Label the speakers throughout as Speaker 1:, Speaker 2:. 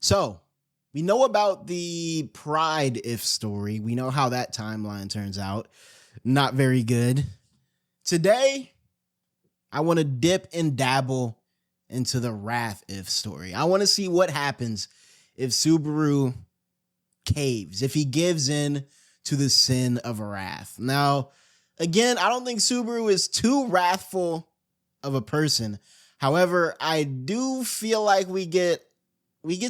Speaker 1: So we know about the Pride If story. We know how that timeline turns out. Not very good. Today, I want to dip and dabble into the Wrath If story. I want to see what happens if Subaru caves, if he gives in to the sin of wrath. Now, again, I don't think Subaru is too wrathful of a person. However, I do feel like we get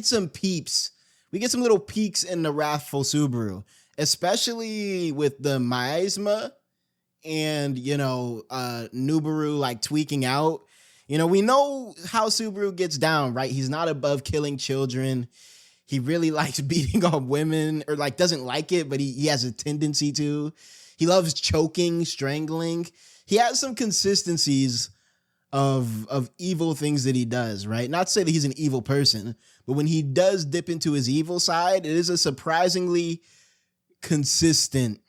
Speaker 1: some peeps. We get some little peeks in the wrathful Subaru, especially with the miasma and, Nubaru like tweaking out. We know how Subaru gets down, right? He's not above killing children. He really likes beating on women, or like doesn't like it, but he has a tendency to. He loves choking, strangling. He has some consistencies of evil things that he does, right? Not to say that he's an evil person, but when he does dip into his evil side, it is a surprisingly consistent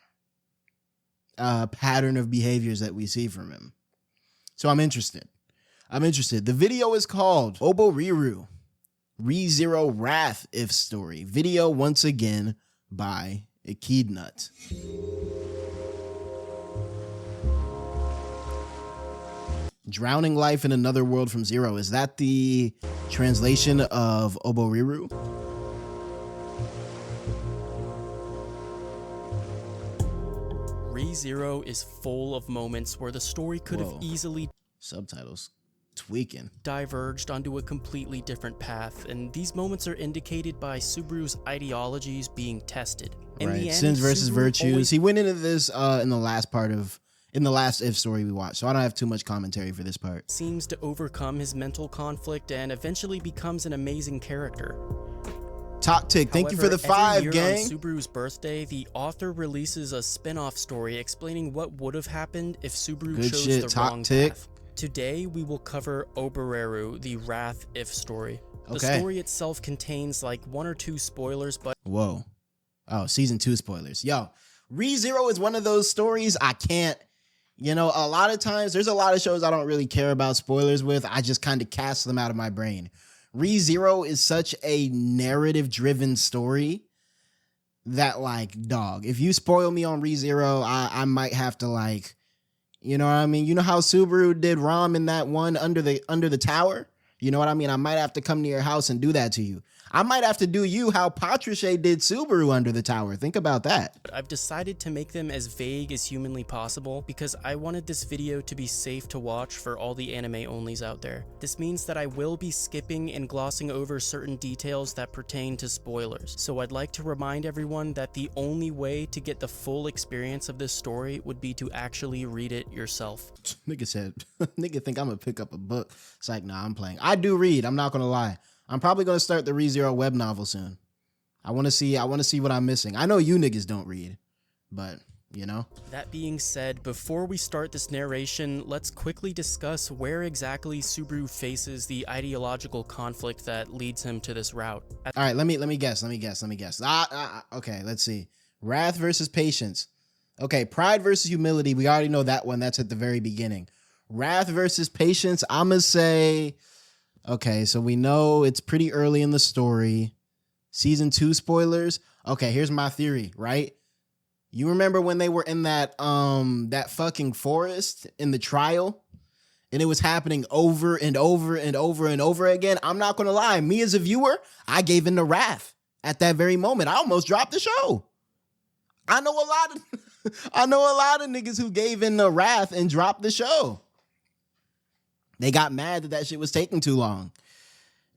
Speaker 1: pattern of behaviors that we see from him. So I'm interested. The video is called Oboreru, ReZero Wrath If Story. Video once again by Echidnut. Drowning life in another world from zero. Is that the translation of Oboreru?
Speaker 2: ReZero is full of moments where the story could have easily
Speaker 1: subtitles tweaking
Speaker 2: diverged onto a completely different path, and these moments are indicated by Subaru's ideologies being tested. In the end,
Speaker 1: sins versus
Speaker 2: Subaru
Speaker 1: virtues. He went into this in the last If story we watched, so I don't have too much commentary for this part.
Speaker 2: Seems to overcome his mental conflict and eventually becomes an amazing character.
Speaker 1: Tik, thank you for the 5, gang.
Speaker 2: On Subaru's birthday, the author releases a spin-off story explaining what would have happened if Subaru chose the wrong path. Today, we will cover Oboreru, the Wrath If story. The story itself contains like 1 or 2 spoilers, but...
Speaker 1: Whoa. Oh, season 2 spoilers. Yo, ReZero is one of those stories I can't... a lot of times, there's a lot of shows I don't really care about spoilers with. I just kind of cast them out of my brain. ReZero is such a narrative-driven story that, like, dog, if you spoil me on ReZero, I might have to, like... You know what I mean? You know how Subaru did Rom in that one under the tower? You know what I mean? I might have to come to your house and do that to you. I might have to do you how Beatrice did Subaru under the tower. Think about that.
Speaker 2: But I've decided to make them as vague as humanly possible because I wanted this video to be safe to watch for all the anime onlys out there. This means that I will be skipping and glossing over certain details that pertain to spoilers. So I'd like to remind everyone that the only way to get the full experience of this story would be to actually read it yourself.
Speaker 1: Nigga said, nigga think I'm gonna pick up a book. It's like, nah, I'm playing. I do read, I'm not gonna lie. I'm probably going to start the ReZero web novel soon. I want to see what I'm missing. I know you niggas don't read, but
Speaker 2: That being said, before we start this narration, let's quickly discuss where exactly Subaru faces the ideological conflict that leads him to this route.
Speaker 1: All right, let me guess. Okay, let's see. Wrath versus patience. Okay, pride versus humility. We already know that one. That's at the very beginning. Wrath versus patience. I'm going to say... Okay, so we know it's pretty early in the story. Season 2 spoilers. Okay, here's my theory, right? You remember when they were in that fucking forest in the trial? And it was happening over and over and over and over again. I'm not gonna lie, me as a viewer, I gave in to wrath at that very moment. I almost dropped the show. I know a lot of niggas who gave in to wrath and dropped the show. They got mad that shit was taking too long.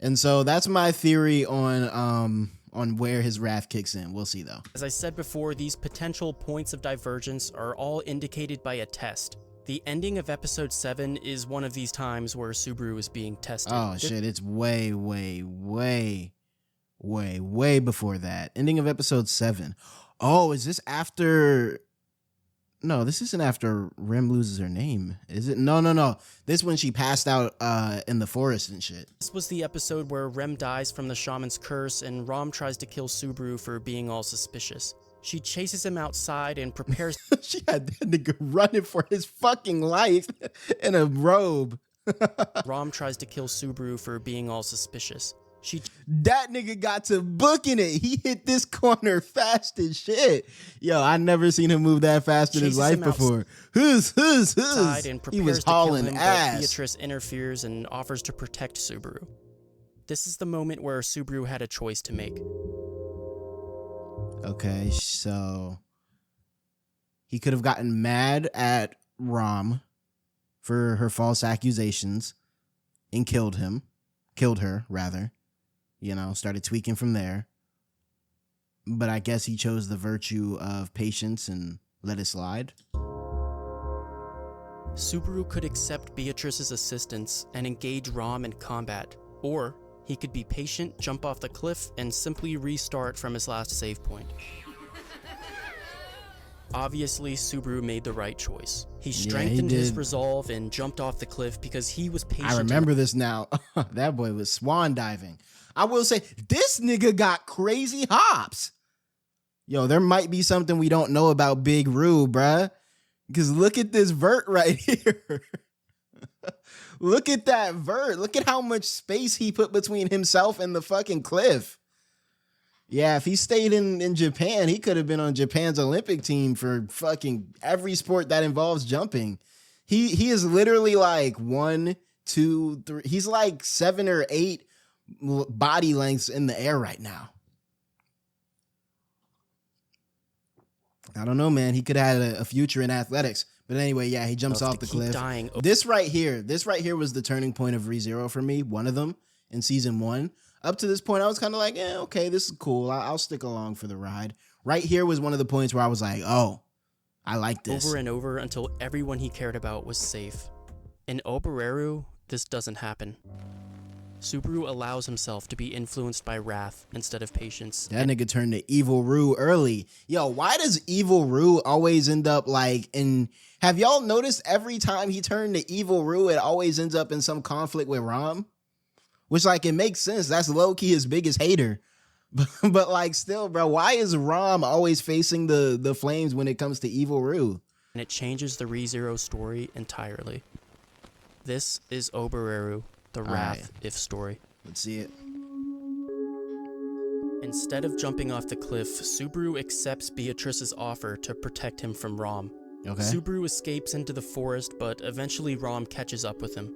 Speaker 1: And so that's my theory on where his wrath kicks in. We'll see, though.
Speaker 2: As I said before, these potential points of divergence are all indicated by a test. The ending of episode 7 is one of these times where Subaru is being tested.
Speaker 1: Oh, shit. It's way before that. Ending of episode 7. Oh, is this after... No, this isn't after Rem loses her name, is it? No. This when she passed out in the forest and shit.
Speaker 2: This was the episode where Rem dies from the shaman's curse and Rom tries to kill Subaru for being all suspicious. She chases him outside and prepares...
Speaker 1: She had that nigga running for his fucking life in a robe.
Speaker 2: Rom tries to kill Subaru for being all suspicious.
Speaker 1: That nigga got to booking it. He hit this corner fast as shit. Yo, I never seen him move that fast in his life before. Hus.
Speaker 2: And
Speaker 1: He was
Speaker 2: prepares to kill
Speaker 1: hauling
Speaker 2: him,
Speaker 1: ass.
Speaker 2: but Beatrice interferes and offers to protect Subaru. This is the moment where Subaru had a choice to make.
Speaker 1: Okay, so he could have gotten mad at Rom for her false accusations and killed her rather. You know, started tweaking from there. But I guess he chose the virtue of patience and let it slide.
Speaker 2: Subaru could accept Beatrice's assistance and engage Rom in combat, or he could be patient, jump off the cliff, and simply restart from his last save point. Obviously, Subaru made the right choice. He strengthened his resolve and jumped off the cliff because he was patient.
Speaker 1: I remember this now. That boy was swan diving. I will say, this nigga got crazy hops. Yo, there might be something we don't know about Big Roo, bruh. Because look at this vert right here. Look at that vert. Look at how much space he put between himself and the fucking cliff. Yeah, if he stayed in Japan, he could have been on Japan's Olympic team for fucking every sport that involves jumping. He is literally like 1, 2, 3. He's like 7 or 8 body lengths in the air right now. I don't know, man. He could have had a future in athletics. But anyway, yeah, he jumps off the cliff. This right here was the turning point of ReZero for me. One of them in season 1. Up to this point, I was kind of like, okay, this is cool. I'll stick along for the ride. Right here was one of the points where I was like, oh, I like this.
Speaker 2: Over and over until everyone he cared about was safe. In Oboreru, this doesn't happen. Subaru allows himself to be influenced by wrath instead of patience.
Speaker 1: That nigga turned to Evil Roo early. Yo, why does Evil Roo always end up like in... Have y'all noticed every time he turned to Evil Roo, it always ends up in some conflict with Rom? Which, like, it makes sense. That's low-key his biggest hater. But like, still, bro, why is Rom always facing the flames when it comes to Evil Roo?
Speaker 2: And it changes the ReZero story entirely. This is Oboreru, the Wrath If story.
Speaker 1: Let's see it.
Speaker 2: Instead of jumping off the cliff, Subaru accepts Beatrice's offer to protect him from Rom.
Speaker 1: Okay.
Speaker 2: Subaru escapes into the forest, but eventually Rom catches up with him.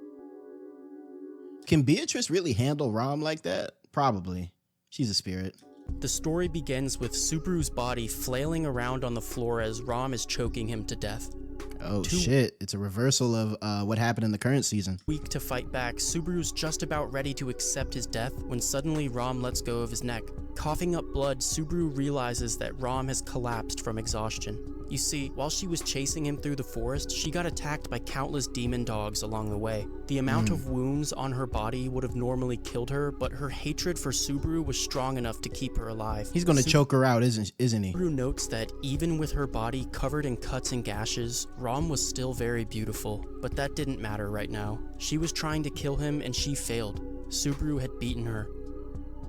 Speaker 1: Can Beatrice really handle Rom like that? Probably. She's a spirit.
Speaker 2: The story begins with Subaru's body flailing around on the floor as Rom is choking him to death.
Speaker 1: Oh shit, it's a reversal of what happened in the current season.
Speaker 2: Weak to fight back, Subaru's just about ready to accept his death when suddenly Rom lets go of his neck. Coughing up blood, Subaru realizes that Rom has collapsed from exhaustion. You see, while she was chasing him through the forest, she got attacked by countless demon dogs along the way. The amount of wounds on her body would have normally killed her, but her hatred for Subaru was strong enough to keep her alive.
Speaker 1: He's gonna choke her out, isn't he?
Speaker 2: Subaru notes that even with her body covered in cuts and gashes, Rom was still very beautiful, but that didn't matter right now. She was trying to kill him and she failed. Subaru had beaten her.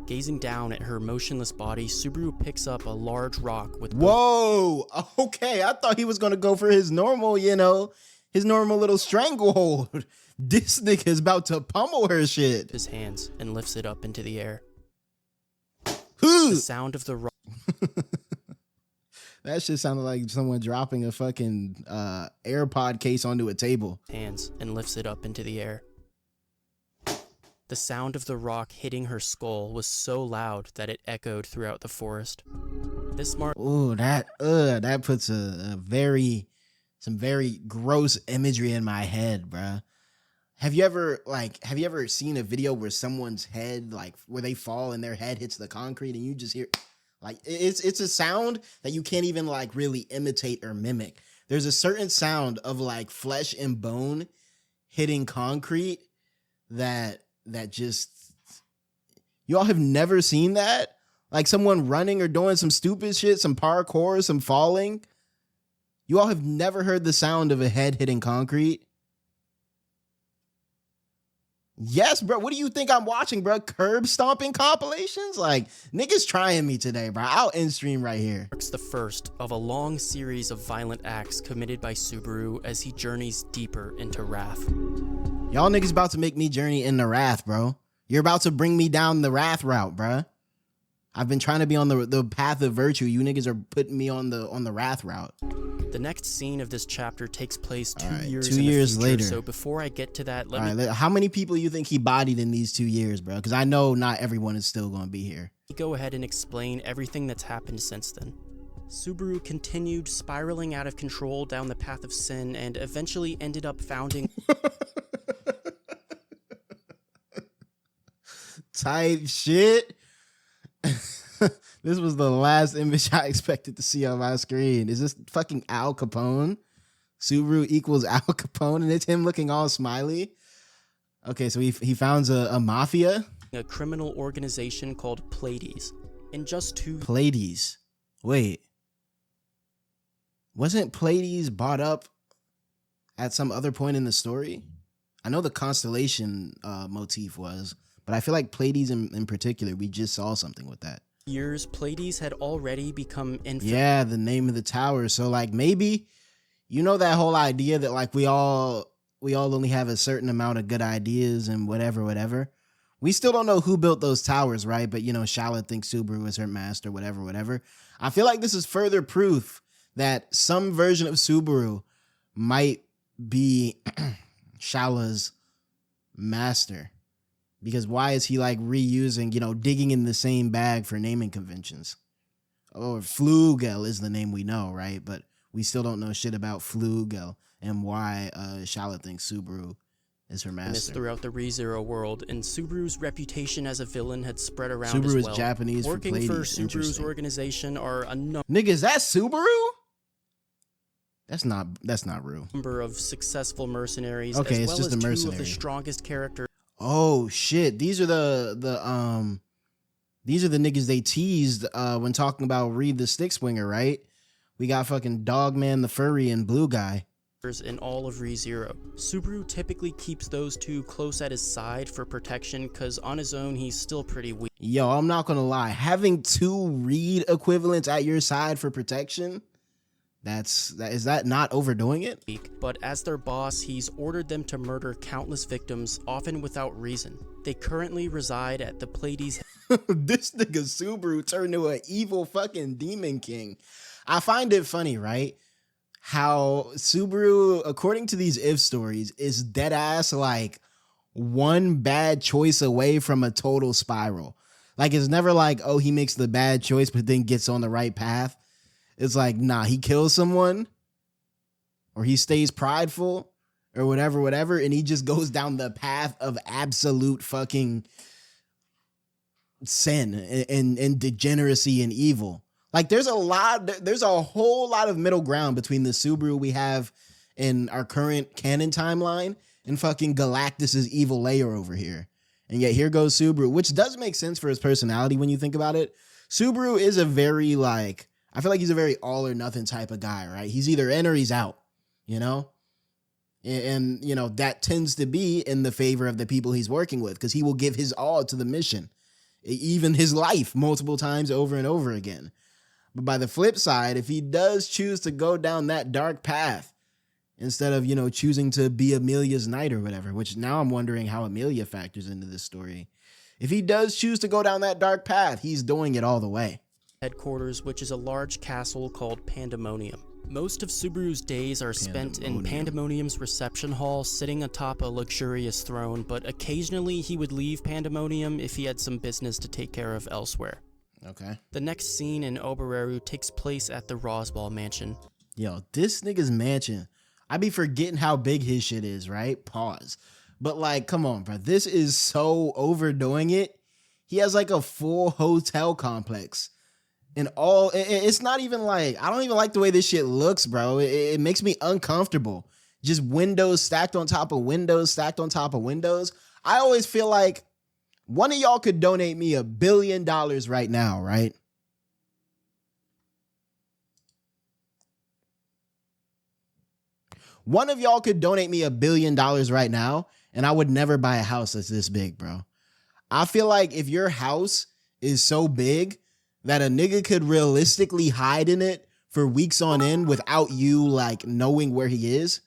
Speaker 2: Gazing down at her motionless body, Subaru picks up a large rock with...
Speaker 1: Whoa! Okay, I thought he was gonna go for his normal, his normal little stranglehold. This nigga is about to pummel her shit.
Speaker 2: ...his hands and lifts it up into the air. The sound of the rock...
Speaker 1: That shit sounded like someone dropping a fucking AirPod case onto a table.
Speaker 2: ...hands and lifts it up into the air. The sound of the rock hitting her skull was so loud that it echoed throughout the forest. This marked...
Speaker 1: Ooh, that puts some very gross imagery in my head, bruh. Have you ever seen a video where someone's head, like, where they fall and their head hits the concrete and you just hear, like, it's a sound that you can't even, like, really imitate or mimic. There's a certain sound of, like, flesh and bone hitting concrete that just, y'all have never seen that? Like someone running or doing some stupid shit, some parkour, some falling. You all have never heard the sound of a head hitting concrete? Yes, bro. What do you think I'm watching, bro? Curb stomping compilations? Like, niggas trying me today, bro. I'll end stream right here.
Speaker 2: Marks the first of a long series of violent acts committed by Subaru as he journeys deeper into wrath.
Speaker 1: Y'all niggas about to make me journey into wrath, bro. You're about to bring me down the wrath route, bruh. I've been trying to be on the path of virtue. You niggas are putting me on the wrath route.
Speaker 2: The next scene of this chapter takes place 2 years
Speaker 1: in the future,
Speaker 2: later. So before I get to that,
Speaker 1: how many people you think he bodied in these 2 years, bro? Because I know not everyone is still going to be here.
Speaker 2: Go ahead and explain everything that's happened since then. Subaru continued spiraling out of control down the path of sin and eventually ended up founding
Speaker 1: type shit. This was the last image I expected to see on my screen. Is this fucking Al Capone? Subaru equals Al Capone, and it's him looking all smiley. Okay, so he founds a mafia,
Speaker 2: a criminal organization called Pleiades. In just 2
Speaker 1: Pleiades. Wait, wasn't Pleiades bought up at some other point in the story? I know the constellation motif was, but I feel like Pleiades in particular, we just saw something with that.
Speaker 2: Years, Pleiades had already become infamous.
Speaker 1: Yeah, the name of the tower. So like maybe, you know, that whole idea that like we all only have a certain amount of good ideas and whatever. We still don't know who built those towers, right? But you know, Shala thinks Subaru is her master, whatever. I feel like this is further proof that some version of Subaru might be Shala's master. Because why is he like reusing, you know, digging in the same bag for naming conventions? Or Flugel is the name we know, right? But we still don't know shit about Flugel and why Shala thinks Subaru is her master.
Speaker 2: Throughout the ReZero world, and Subaru's reputation as a villain had spread around
Speaker 1: Subaru
Speaker 2: as well.
Speaker 1: is Japanese
Speaker 2: Working
Speaker 1: for
Speaker 2: for
Speaker 1: Pleiades.
Speaker 2: Subaru's organization are a
Speaker 1: nigga, is that Subaru? That's not real.
Speaker 2: Number of successful mercenaries,
Speaker 1: okay,
Speaker 2: as
Speaker 1: it's
Speaker 2: well
Speaker 1: just
Speaker 2: as
Speaker 1: the
Speaker 2: 2 of the strongest characters.
Speaker 1: Oh shit! These are the niggas they teased when talking about Reed the Stick Swinger, right? We got fucking Dogman the Furry and Blue Guy
Speaker 2: in all of ReZero. Subaru typically keeps those 2 close at his side for protection, because on his own he's still pretty weak.
Speaker 1: Yo, I'm not gonna lie, having 2 Reed equivalents at your side for protection, is that not overdoing it?
Speaker 2: But as their boss, he's ordered them to murder countless victims, often without reason. They currently reside at the Pleiades.
Speaker 1: This nigga Subaru turned to an evil fucking demon king. I find it funny, right? How Subaru, according to these if stories, is dead ass like one bad choice away from a total spiral. Like it's never like, oh, he makes the bad choice but then gets on the right path. It's like, nah, he kills someone or he stays prideful or whatever, and he just goes down the path of absolute fucking sin and degeneracy and evil. Like there's a whole lot of middle ground between the Subaru we have in our current canon timeline and fucking Galactus's evil layer over here. And yet here goes Subaru, which does make sense for his personality when you think about it. Subaru is a very like, I feel like he's a very all or nothing type of guy, right? He's either in or he's out, you know? And you know, that tends to be in the favor of the people he's working with because he will give his all to the mission, even his life multiple times over and over again. But by the flip side, if he does choose to go down that dark path instead of, you know, choosing to be Emilia's knight or whatever, which now I'm wondering how Emilia factors into this story. If he does choose to go down that dark path, he's doing it all the way.
Speaker 2: Headquarters, which is a large castle called Pandemonium. Most of Subaru's days are spent in Pandemonium's reception hall, sitting atop a luxurious throne, but occasionally he would leave Pandemonium if he had some business to take care of elsewhere.
Speaker 1: Okay.
Speaker 2: The next scene in Oboreru takes place at the Roswaal mansion.
Speaker 1: Yo, this nigga's mansion, I be forgetting how big his shit is, right? Pause. But like, come on, bro. This is so overdoing it. He has like a full hotel complex. And all, it's not even like, I don't even like the way this shit looks, bro. It makes me uncomfortable. Just windows stacked on top of windows, stacked on top of windows. I always feel like one of y'all could donate me $1 billion right now, right? One of y'all could donate me $1 billion right now, and I would never buy a house that's this big, bro. I feel like if your house is so big that a nigga could realistically hide in it for weeks on end without you like knowing where he is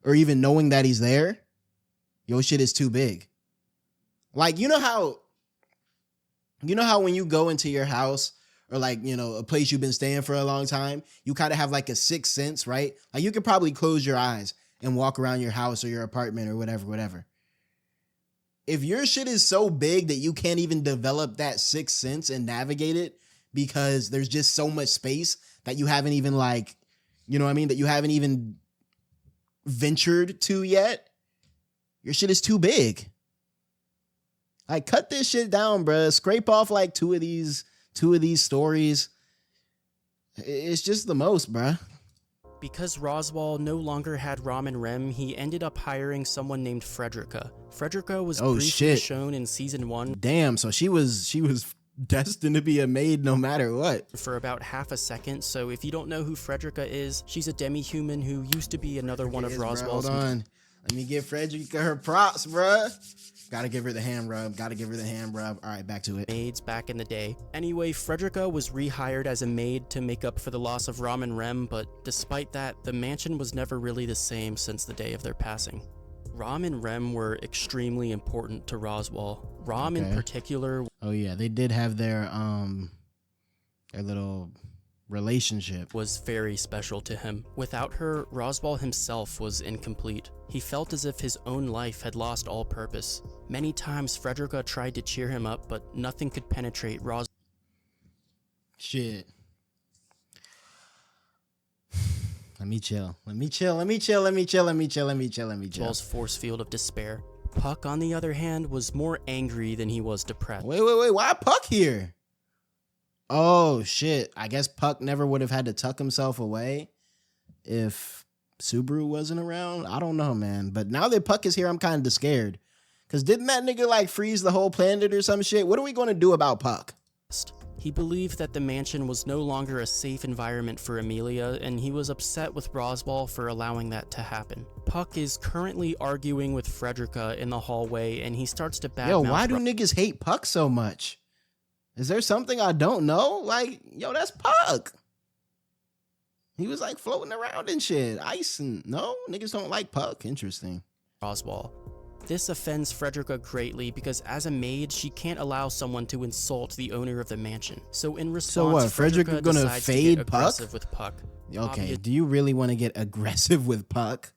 Speaker 1: or even knowing that he's there, your shit is too big. Like, you know how when you go into your house or like, you know, a place you've been staying for a long time, you kind of have like a sixth sense, right? Like you could probably close your eyes and walk around your house or your apartment or whatever. If your shit is so big that you can't even develop that sixth sense and navigate it because there's just so much space that you haven't even like, you know what I mean? That you haven't even ventured to yet, your shit is too big. Like cut this shit down, bruh. Scrape off like two of these stories. It's just the most, bruh.
Speaker 2: Because Roswaal no longer had Rom and Rem, he ended up hiring someone named Frederica. Frederica was briefly shown in season 1.
Speaker 1: Damn, so she was destined to be a maid no matter what.
Speaker 2: For about half a second, so if you don't know who Frederica is, she's a demi-human who used to be another one of Roswaal's...
Speaker 1: Hold on. Let me give Frederica her props, bruh. Gotta give her the hand rub. All right, back to it.
Speaker 2: Maids back in the day. Anyway, Frederica was rehired as a maid to make up for the loss of Rom and Rem, but despite that, the mansion was never really the same since the day of their passing. Rom and Rem were extremely important to Roswaal. Rom in particular...
Speaker 1: Oh yeah, they did have their little relationship.
Speaker 2: ...was very special to him. Without her, Roswaal himself was incomplete. He felt as if his own life had lost all purpose. Many times Frederica tried to cheer him up, but nothing could penetrate Roswaal.
Speaker 1: Shit. Let me chill.
Speaker 2: Roswaal's force field of despair. Puck, on the other hand, was more angry than he was depressed.
Speaker 1: Wait. Why Puck here? Oh, shit. I guess Puck never would have had to tuck himself away if Subaru wasn't around. I don't know, man. But now that Puck is here, I'm kind of scared. Because didn't that nigga like freeze the whole planet or some shit? What are we going to do about Puck?
Speaker 2: He believed that the mansion was no longer a safe environment for Emilia, and he was upset with Roswaal for allowing that to happen. Puck is currently arguing with Frederica in the hallway, and he starts to badmouth...
Speaker 1: Yo, why do niggas hate Puck so much? Is there something I don't know? Like, yo, that's Puck. He was like floating around and shit. Ice and... No? Niggas don't like Puck. Interesting.
Speaker 2: Roswaal. This offends Frederica greatly because as a maid, she can't allow someone to insult the owner of the mansion. So in response,
Speaker 1: so what, Frederica gonna fade Puck?
Speaker 2: Aggressive with Puck.
Speaker 1: Okay, do you really want to get aggressive with Puck?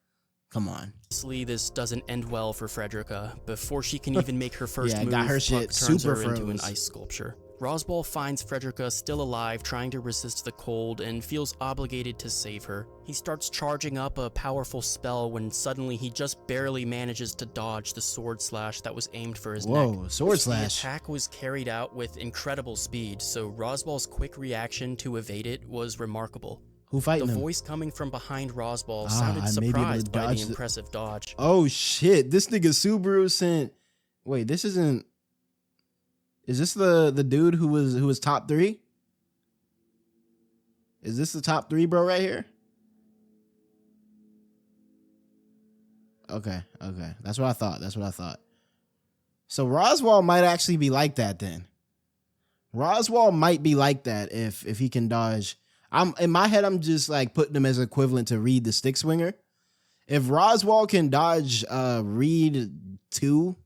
Speaker 1: Come on.
Speaker 2: Obviously, this doesn't end well for Frederica. Before she can even make her first move,
Speaker 1: got her shit
Speaker 2: Puck turns
Speaker 1: super
Speaker 2: her into
Speaker 1: froze.
Speaker 2: an ice sculpture. Roswaal finds Frederica still alive, trying to resist the cold, and feels obligated to save her. He starts charging up a powerful spell when suddenly he just barely manages to dodge the sword slash that was aimed for his neck.
Speaker 1: Whoa, sword slash.
Speaker 2: The attack was carried out with incredible speed, so Roswaal's quick reaction to evade it was remarkable.
Speaker 1: Who fighting him?
Speaker 2: The voice coming from behind Roswaal sounded surprised by the impressive dodge.
Speaker 1: Oh shit, this nigga Subaru sent... Wait, this isn't... Is this the dude who was top 3? Is this the top 3 bro right here? Okay. That's what I thought. So Roswaal might actually be like that then. Roswaal might be like that if he can dodge. In my head, I'm just like putting him as equivalent to Reed the stick swinger. If Roswaal can dodge Reed 2,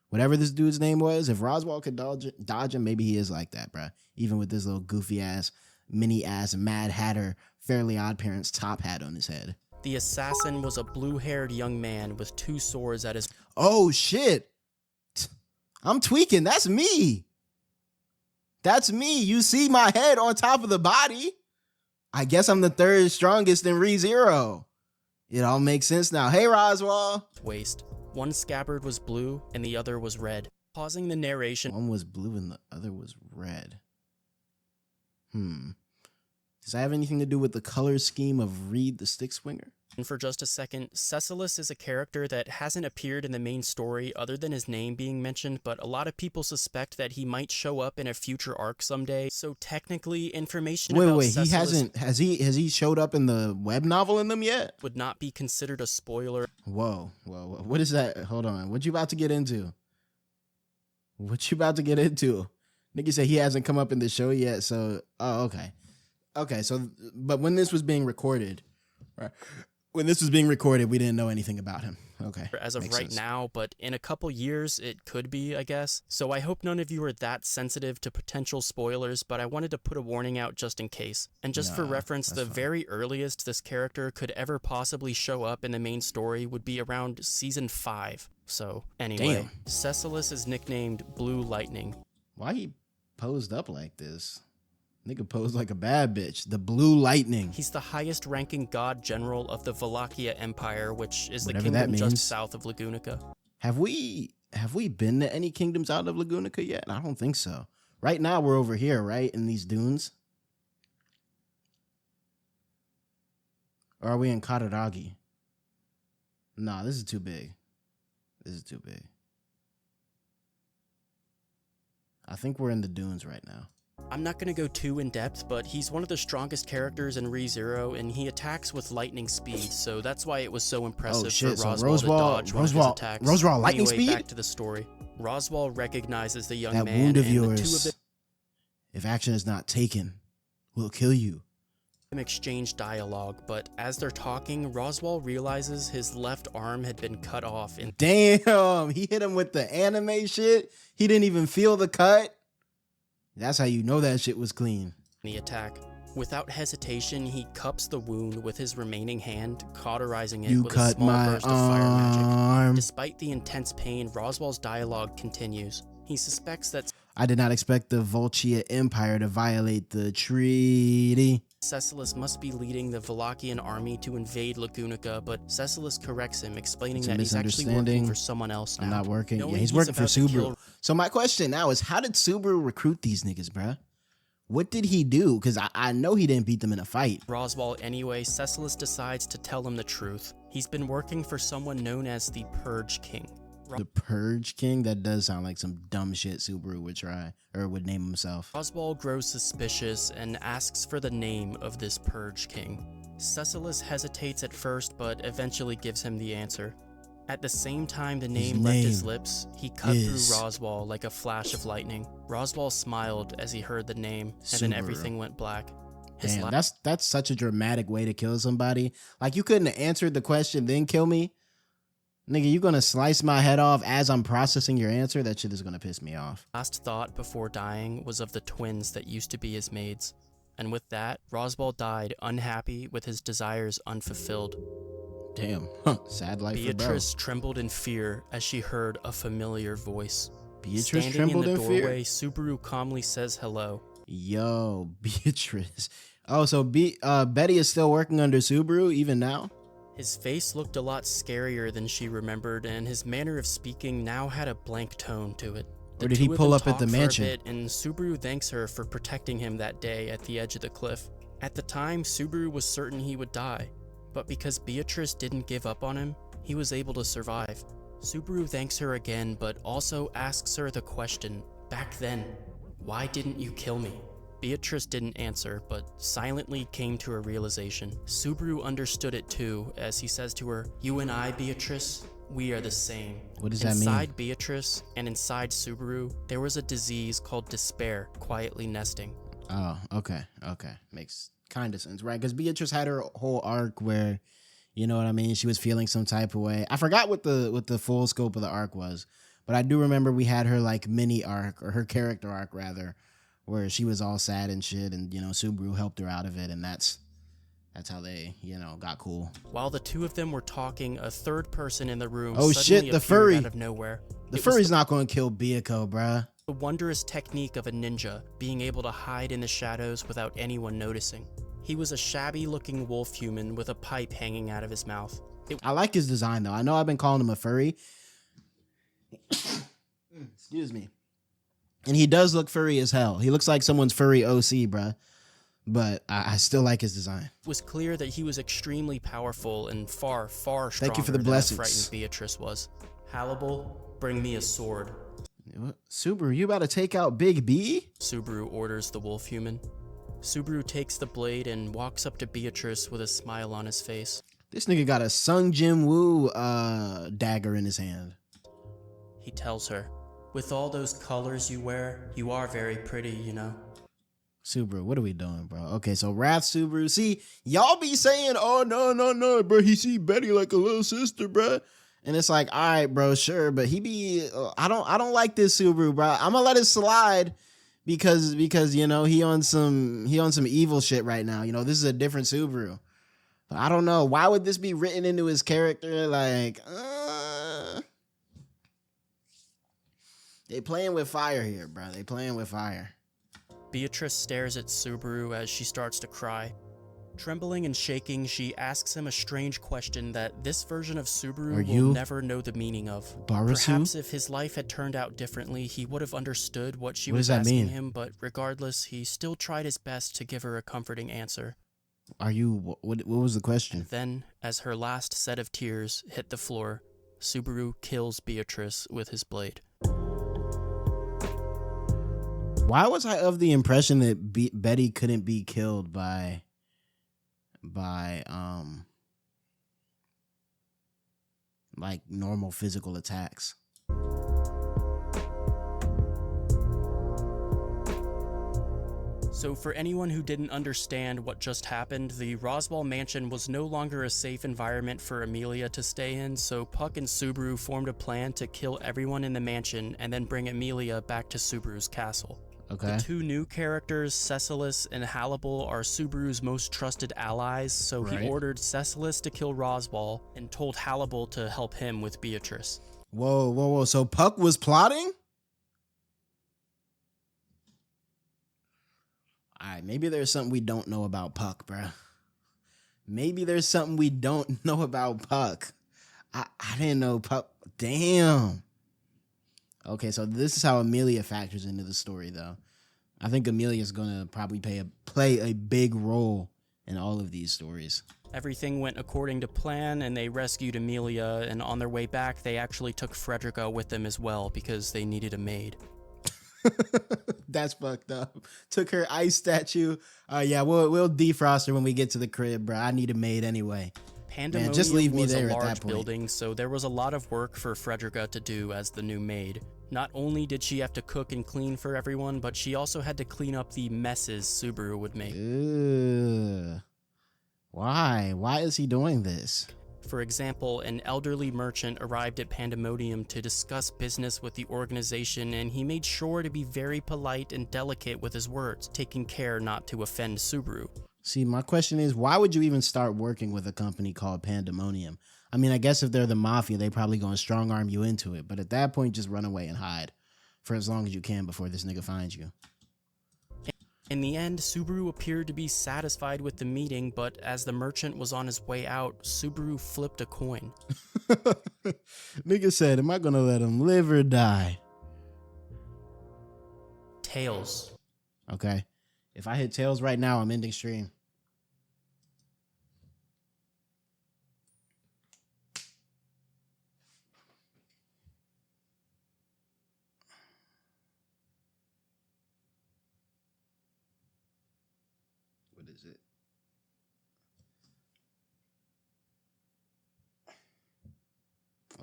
Speaker 1: whatever this dude's name was, if Roswaal could dodge him, maybe he is like that, bruh. Even with this little goofy ass, mini ass Mad Hatter, Fairly Odd Parents top hat on his head.
Speaker 2: The assassin was a blue-haired young man with 2 swords at his...
Speaker 1: Oh shit! I'm tweaking. That's me. You see my head on top of the body. I guess I'm the 3rd strongest in ReZero. It all makes sense now. Hey, Roswaal.
Speaker 2: Waist. One scabbard was blue and the other was red. Pausing the narration.
Speaker 1: One was blue and the other was red. Does that have anything to do with the color scheme of Reed the Stick Swinger?
Speaker 2: And for just a second, Cecilus is a character that hasn't appeared in the main story other than his name being mentioned, but a lot of people suspect that he might show up in a future arc someday. So technically, information about Cecilus...
Speaker 1: he hasn't... Has he showed up in the web novel in them yet?
Speaker 2: ...would not be considered a spoiler.
Speaker 1: Whoa. What is that? Hold on. What you about to get into? Nigga said he hasn't come up in the show yet, so... Oh, okay. Okay, so... But when this was being recorded... Right. When this was being recorded, we didn't know anything about him. Okay.
Speaker 2: As of
Speaker 1: Makes
Speaker 2: right
Speaker 1: sense.
Speaker 2: now, but in a couple years, it could be, I guess. So I hope none of you are that sensitive to potential spoilers, but I wanted to put a warning out just in case. And just for
Speaker 1: Nah,
Speaker 2: reference, the
Speaker 1: that's fine.
Speaker 2: very earliest this character could ever possibly show up in the main story would be around season 5. So anyway,
Speaker 1: Damn.
Speaker 2: Cecilus is nicknamed Blue Lightning.
Speaker 1: Why he posed up like this? Nigga posed like a bad bitch. The Blue Lightning.
Speaker 2: He's the highest ranking god general of the Wallachia Empire, which is
Speaker 1: Whatever
Speaker 2: the
Speaker 1: that
Speaker 2: kingdom just
Speaker 1: means.
Speaker 2: south of Lagunica.
Speaker 1: Have we been to any kingdoms out of Lagunica yet? I don't think so. Right now we're over here, right? In these dunes. Or are we in Kataragi? Nah, this is too big. This is too big. I think we're in the dunes right now.
Speaker 2: I'm not going to go too in depth, but he's one of the strongest characters in ReZero, and he attacks with lightning speed, so that's why it was so impressive
Speaker 1: shit,
Speaker 2: for
Speaker 1: so
Speaker 2: Roswaal to dodge one of his
Speaker 1: Roswaal-
Speaker 2: attacks.
Speaker 1: Roswaal lightning
Speaker 2: Anyway,
Speaker 1: speed?
Speaker 2: back to the story. Roswaal recognizes the young
Speaker 1: That
Speaker 2: man,
Speaker 1: wound of
Speaker 2: and the two of
Speaker 1: yours, if action is not taken, will kill you.
Speaker 2: them exchange dialogue, but as they're talking, Roswaal realizes his left arm had been cut off in
Speaker 1: Damn, he hit him with the anime shit. He didn't even feel the cut. That's how you know that shit was clean.
Speaker 2: the attack. Without hesitation, he cups the wound with his remaining hand, cauterizing it
Speaker 1: You
Speaker 2: with a
Speaker 1: cut
Speaker 2: small
Speaker 1: my
Speaker 2: burst of fire magic.
Speaker 1: arm.
Speaker 2: Despite the intense pain, Roswaal's dialogue continues. He suspects that
Speaker 1: I did not expect the Volchia Empire to violate the treaty.
Speaker 2: Cecilus must be leading the Wallachian army to invade Lagunica, but Cecilus corrects him, explaining
Speaker 1: It's a
Speaker 2: that he's actually working
Speaker 1: misunderstanding.
Speaker 2: for someone else now.
Speaker 1: I'm not working.
Speaker 2: Knowing
Speaker 1: Yeah, he's working for
Speaker 2: about to
Speaker 1: Subaru.
Speaker 2: kill
Speaker 1: So my question now is, how did Subaru recruit these niggas, bruh? What did he do? Because I know he didn't beat them in a fight.
Speaker 2: Roswaal anyway, Cecilus decides to tell him the truth. He's been working for someone known as the Purge King.
Speaker 1: The Purge King? That does sound like some dumb shit Subaru would try, or would name himself.
Speaker 2: Roswaal grows suspicious and asks for the name of this Purge King. Cecilus hesitates at first, but eventually gives him the answer. At the same time the name left his lips, he cut through Roswaal like a flash of lightning. Roswaal smiled as he heard the name, and then
Speaker 1: Subaru.
Speaker 2: everything went black. His
Speaker 1: Damn, that's such a dramatic way to kill somebody. Like, you couldn't have answered the question, then kill me. Nigga, you gonna slice my head off as I'm processing your answer? That shit is gonna piss me off.
Speaker 2: last thought before dying was of the twins that used to be his maids. And with that, Roswaal died unhappy with his desires unfulfilled.
Speaker 1: Damn. Sad life for bro.
Speaker 2: Beatrice trembled in fear as she heard a familiar voice.
Speaker 1: Beatrice
Speaker 2: Standing
Speaker 1: trembled
Speaker 2: in the
Speaker 1: in fear?
Speaker 2: doorway, Subaru calmly says hello.
Speaker 1: Yo, Beatrice. Oh, so Betty is still working under Subaru even now?
Speaker 2: His face looked a lot scarier than she remembered, and his manner of speaking now had a blank tone to it.
Speaker 1: Or did he
Speaker 2: two of
Speaker 1: pull
Speaker 2: them
Speaker 1: up at the
Speaker 2: talk for a
Speaker 1: mansion?
Speaker 2: bit, and Subaru thanks her for protecting him that day at the edge of the cliff. At the time, Subaru was certain he would die, but because Beatrice didn't give up on him, he was able to survive. Subaru thanks her again, but also asks her the question, back then, why didn't you kill me? Beatrice didn't answer, but silently came to a realization. Subaru understood it too, as he says to her, "You and I, Beatrice, we are the same."
Speaker 1: What does that mean?
Speaker 2: Inside Beatrice and inside Subaru, there was a disease called despair quietly nesting.
Speaker 1: Oh, okay. Makes kind of sense, right? Because Beatrice had her whole arc where, you know what I mean, she was feeling some type of way. I forgot what the full scope of the arc was, but I do remember we had her like mini arc, or her character arc rather, where she was all sad and shit, and you know Subaru helped her out of it, and that's how they, you know, got cool.
Speaker 2: While the two of them were talking, a third person in the room
Speaker 1: Oh,
Speaker 2: suddenly
Speaker 1: shit, the
Speaker 2: appeared
Speaker 1: furry.
Speaker 2: out of nowhere.
Speaker 1: The
Speaker 2: It was
Speaker 1: furry's not going to kill Byakuya, bruh.
Speaker 2: the wondrous technique of a ninja, being able to hide in the shadows without anyone noticing. He was a shabby-looking wolf human with a pipe hanging out of his mouth.
Speaker 1: I like his design though. I know I've been calling him a furry. Excuse me. And he does look furry as hell. He looks like someone's furry OC, bruh. But I still like his design.
Speaker 2: It was clear that he was extremely powerful and far, far stronger
Speaker 1: Thank you for the
Speaker 2: than
Speaker 1: blessings.
Speaker 2: how frightened Beatrice was. Hannibal, bring me a sword.
Speaker 1: What? Subaru, you about to take out Big B?
Speaker 2: Subaru orders the wolf human. Subaru takes the blade and walks up to Beatrice with a smile on his face.
Speaker 1: This nigga got a Sung Jin Woo dagger in his hand.
Speaker 2: He tells her, "With all those colors you wear, you are very pretty, you know."
Speaker 1: Subaru, what are we doing, bro? Okay, so Wrath Subaru. See, y'all be saying, oh, no, bro. He see Betty like a little sister, bro. And it's like, all right, bro, sure. But he be, I don't like this Subaru, bro. I'm gonna let it slide because, you know, he on some evil shit right now. You know, this is a different Subaru. But I don't know. Why would this be written into his character? Like, they playing with fire here, bro. They playing with fire.
Speaker 2: Beatrice stares at Subaru as she starts to cry. Trembling and shaking, she asks him a strange question that this version of Subaru will never know the meaning of.
Speaker 1: Barasu?
Speaker 2: Perhaps if his life had turned out differently, he would have understood what she was asking him, but regardless, he still tried his best to give her a comforting answer.
Speaker 1: What was the question?
Speaker 2: Then, as her last set of tears hit the floor, Subaru kills Beatrice with his blade.
Speaker 1: Why was I of the impression that Betty couldn't be killed by like normal physical attacks?
Speaker 2: So for anyone who didn't understand what just happened, the Roswaal mansion was no longer a safe environment for Emilia to stay in, so Puck and Subaru formed a plan to kill everyone in the mansion and then bring Emilia back to Subaru's castle.
Speaker 1: Okay.
Speaker 2: The two new characters, Cecilis and Hannibal, are Subaru's most trusted allies, so he ordered Cecilis to kill Roswaal and told Hannibal to help him with Beatrice.
Speaker 1: Whoa. So Puck was plotting? All right, maybe there's something we don't know about Puck, bruh. Maybe there's something we don't know about Puck. I didn't know Puck. Damn. Okay, so this is how Emilia factors into the story, though. I think Emilia's gonna probably play a big role in all of these stories.
Speaker 2: Everything went according to plan, and they rescued Emilia, and on their way back, they actually took Frederica with them as well, because they needed a maid.
Speaker 1: That's fucked up. Took her ice statue. Yeah, we'll defrost her when we get to the crib, bro. I need a maid anyway.
Speaker 2: Pandemonium
Speaker 1: Man, just leave me
Speaker 2: was
Speaker 1: there
Speaker 2: a
Speaker 1: at that
Speaker 2: large
Speaker 1: point.
Speaker 2: building, so there was a lot of work for Frederica to do as the new maid. Not only did she have to cook and clean for everyone, but she also had to clean up the messes Subaru would make.
Speaker 1: Ugh. Why? Why is he doing this?
Speaker 2: For example, an elderly merchant arrived at Pandemonium to discuss business with the organization, and he made sure to be very polite and delicate with his words, taking care not to offend Subaru.
Speaker 1: See, my question is, why would you even start working with a company called Pandemonium? I mean, I guess if they're the mafia, they probably gonna strong arm you into it. But at that point, just run away and hide for as long as you can before this nigga finds you.
Speaker 2: In the end, Subaru appeared to be satisfied with the meeting, but as the merchant was on his way out, Subaru flipped a coin.
Speaker 1: Nigga said, am I gonna let him live or die?
Speaker 2: Tails.
Speaker 1: Okay. If I hit tails right now, I'm ending stream. What is it?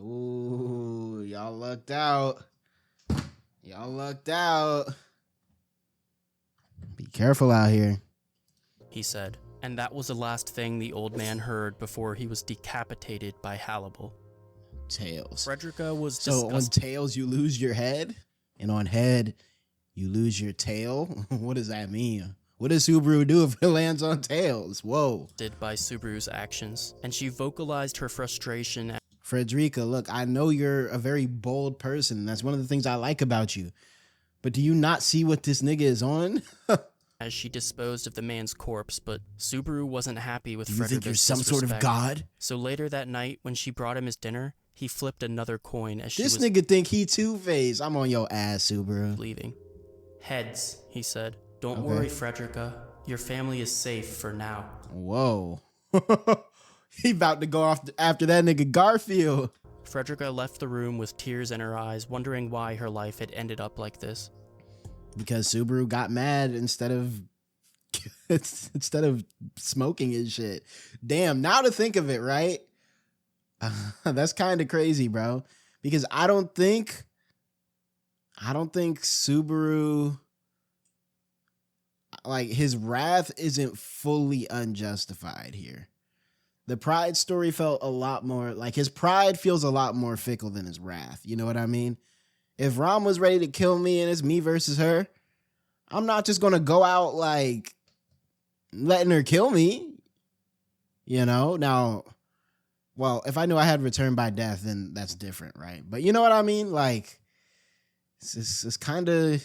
Speaker 1: Ooh, y'all lucked out. Y'all lucked out. Be careful out here,
Speaker 2: He said, and that was the last thing the old man heard before he was decapitated by Hannibal.
Speaker 1: Tails.
Speaker 2: Frederica was
Speaker 1: So on tails, you lose your head, and on head, you lose your tail? What does that mean? What does Subaru do if it lands on tails? Whoa.
Speaker 2: by Subaru's actions, and she vocalized her frustration.
Speaker 1: Frederica, look, I know you're a very bold person. That's one of the things I like about you. But do you not see what this nigga is on?
Speaker 2: As she disposed of the man's corpse, but Subaru wasn't happy with
Speaker 1: Do you
Speaker 2: Frederica's
Speaker 1: think you're some sort of
Speaker 2: disrespect.
Speaker 1: god?
Speaker 2: So later that night, when she brought him his dinner, he flipped another coin as
Speaker 1: This
Speaker 2: she was
Speaker 1: nigga think he Two-Face. I'm on your ass, Subaru.
Speaker 2: leaving. Heads, he said. Don't
Speaker 1: Okay.
Speaker 2: worry, Frederica. Your family is safe for now.
Speaker 1: Whoa. He about to go off after that nigga Garfield.
Speaker 2: Frederica left the room with tears in her eyes, wondering why her life had ended up like this.
Speaker 1: Because Subaru got mad instead of smoking his shit. Damn, now to think of it, right? That's kind of crazy, bro. Because I don't think Subaru, like his wrath isn't fully unjustified here. The pride story felt a lot more like his pride feels a lot more fickle than his wrath. You know what I mean? If Rom was ready to kill me and it's me versus her, I'm not just going to go out like letting her kill me. You know, now, well, if I knew I had return by death, then that's different, right? But you know what I mean? Like, it's kind of,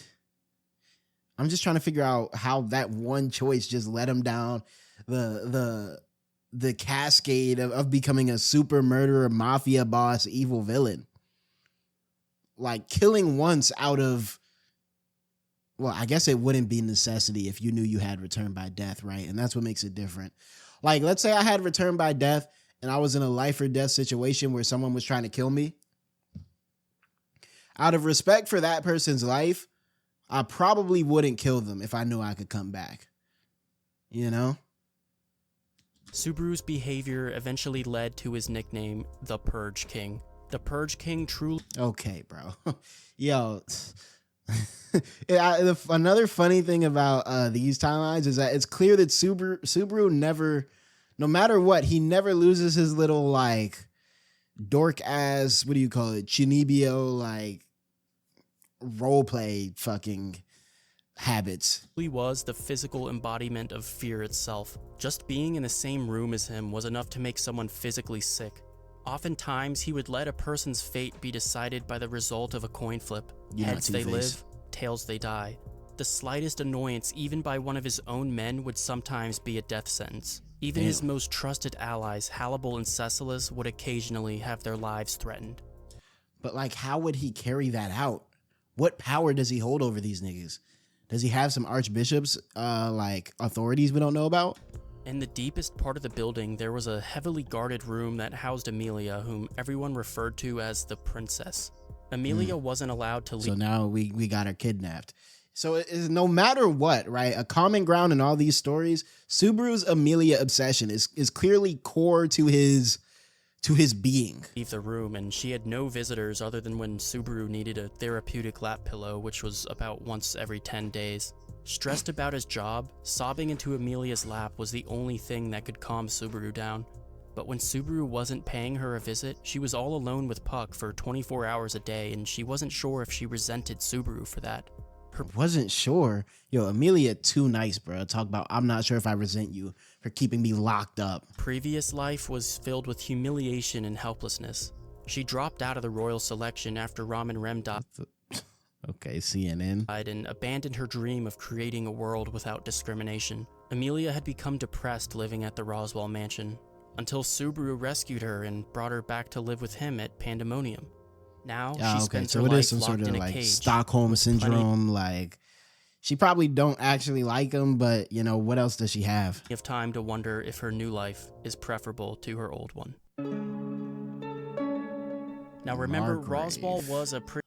Speaker 1: I'm just trying to figure out how that one choice just let him down the cascade of becoming a super murderer, mafia boss, evil villain. Like killing once out of, well, I guess it wouldn't be necessity if you knew you had return by death, right? And that's what makes it different. Like, let's say I had return by death and I was in a life or death situation where someone was trying to kill me. Out of respect for that person's life, I probably wouldn't kill them if I knew I could come back. You know?
Speaker 2: Subaru's behavior eventually led to his nickname, the Purge King. The Purge King truly...
Speaker 1: Okay, bro. Yo. Another funny thing about these timelines is that it's clear that Subaru never, no matter what, he never loses his little, like, dork ass, what do you call it, Chinibio, like, roleplay fucking habits.
Speaker 2: He was the physical embodiment of fear itself. Just being in the same room as him was enough to make someone physically sick. Oftentimes, he would let a person's fate be decided by the result of a coin flip. Heads they live, tails they die. The slightest annoyance, even by one of his own men, would sometimes be a death sentence. Even his most trusted allies, Hannibal and Cecilus, would occasionally have their lives threatened.
Speaker 1: But like, how would he carry that out? What power does he hold over these niggas? Does he have some archbishops, like authorities we don't know about?
Speaker 2: In the deepest part of the building, there was a heavily guarded room that housed Emilia, whom everyone referred to as the princess. Emilia wasn't allowed to leave.
Speaker 1: So now we got her kidnapped. So it is, no matter what, right? A common ground in all these stories, Subaru's Emilia obsession is clearly core to his being.
Speaker 2: Leave the room, and she had no visitors other than when Subaru needed a therapeutic lap pillow, which was about once every 10 days. Stressed about his job, sobbing into Emilia's lap was the only thing that could calm Subaru down. But when Subaru wasn't paying her a visit, she was all alone with Puck for 24 hours a day, and she wasn't sure if she resented Subaru for that.
Speaker 1: Wasn't sure? Yo, Emilia too nice, bro. Talk about, I'm not sure if I resent you for keeping me locked up.
Speaker 2: Previous life was filled with humiliation and helplessness. She dropped out of the royal selection after Ram and Rem died.
Speaker 1: Okay, CNN.
Speaker 2: And abandoned her dream of creating a world without discrimination. Emilia had become depressed living at the Roswaal mansion, until Subaru rescued her and brought her back to live with him at Pandemonium. Now she spends her life locked in a cage.
Speaker 1: Stockholm syndrome, like she probably don't actually like him, but you know, what else does she have?
Speaker 2: Of time to wonder if her new life is preferable to her old one. Now remember, Roswaal was a pretty